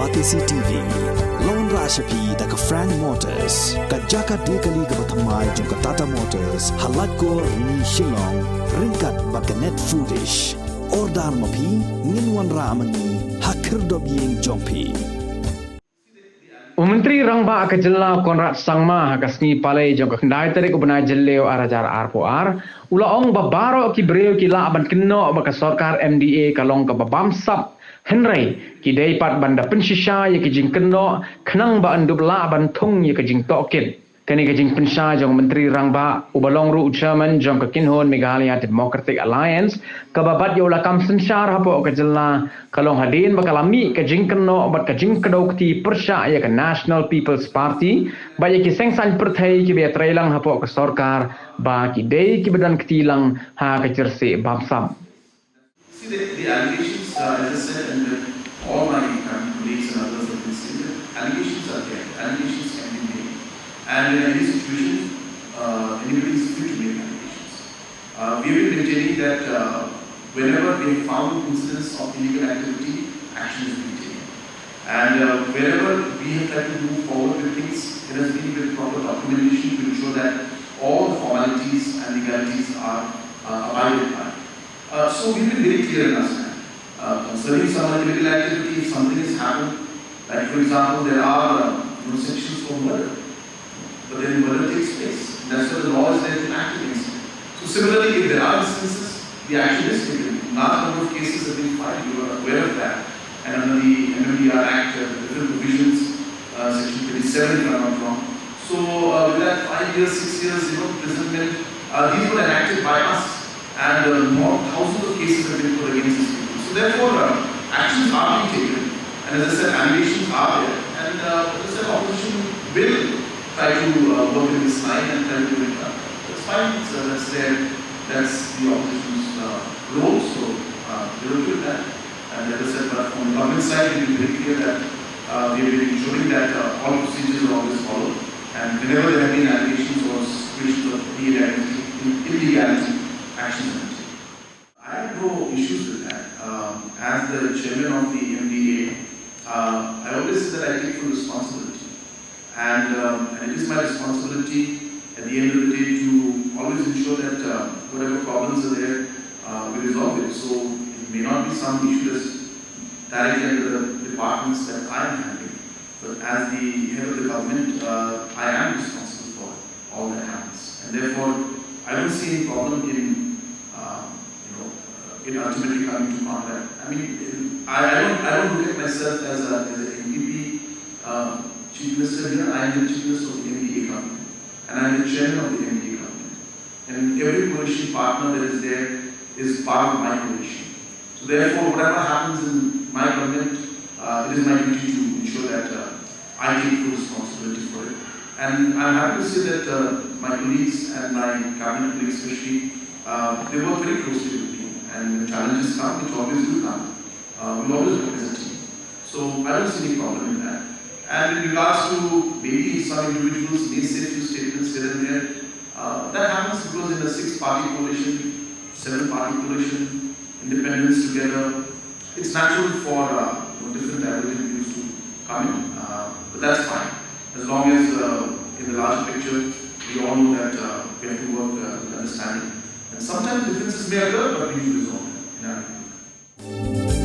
Batisi TV, Lone Rashapi, the Frank Motors, Kajaka Dekali Gabatamai, Junka Tata Motors, Halatko, Ni Shillong, Rinkat Bakanet Foodish, Ordar Mapi, Ninwan Ramani, Hakir Dobiying Jompi. Menteri Rangba Akajella Konrad Sangma Hakasni Palai Jong Kendai Tarik Ubnai Jelleo Arajar Arpoar Ulaong Baroh ki Baroh ki la aban Kynnoh baka Sarkar MDA kalong ka Bamsap Henry ki daipat banda Pynshisha ye ki jing Kynnoh khnang ba andub la aban thung ye ki jing Tokin kani ki jing Pynsha jong Menteri Rangba ubalong ru chairman jong ka Kynnoh Meghalaya Democratic Alliance ka babat yo la kam sensar hapo ka jella kalong hadin bakalami ka jing Kynnoh bat ka jing kadok ti persya ye ka National People's Party ba ye ki sengsan perthai ki be trailang hapo ka Sarkar ba ki dei ki badan ketilang ha ka jerse Bamsap. See the allegations, as I said, and all my colleagues and others have been saying that allegations are there, allegations can be made, and in any situation, anybody is free to make allegations. We have been maintaining that whenever we have found incidents of illegal activity, action is being taken, and wherever we have tried to move forward with things, it has been with proper documentation to ensure that all the formalities and legalities are abided by. So we've been very clear in our stand. Concerning some illegal activity, if something has happened, like for example, there are sections for murder, but then murder takes place. That's why the law is there to act against it. So similarly, if there are instances, the action is taken. Large number of cases have been filed, you are aware of that. And under the MMDR Act, different provisions, section 27 if I'm not wrong. So with that 5 years, 6 years, imprisonment, these were enacted by us. And more thousands of cases have been put against these people. So therefore, actions are being taken. And as I said, allegations are there. And as I said, opposition will try to work in this line and try to do it. That's fine. So that's the opposition's role. So they will do that. And as I said, but from the government side, it will be very clear that we have been ensuring that all procedures are always followed. And whenever there have been allegations or situations of illegality, actions are taken. I have no issues with that. As the chairman of the MDA, I always say that I take full responsibility. And it is my responsibility at the end of the day to always ensure that whatever problems are there, we resolve it. So it may not be some issue that's directly under the departments that I am handling. But as the head of the government, I am responsible for all that happens. And therefore, I don't see any problem in ultimately coming to contact. I mean, I don't look at myself as an MPP chief minister here. I am the chief minister of the MDA government, and I am the chairman of the MDA government. And every coalition partner that is there is part of my coalition. So therefore, whatever happens in my government, it is my duty to ensure that I take full responsibility for it. And I'm happy to say that my colleagues and my cabinet colleagues especially, they work very closely with me. And when challenges come, which always do come, we always work as a team. So I don't see any problem in that. And in regards to maybe some individuals may say few statements here and there, that happens because in a 6-party coalition, 7-party coalition, independents together, it's natural for different divergent views to come in. But that's fine. As long as in the larger picture, we all know that we have to work with understanding. And sometimes differences may occur, but we need to resolve them.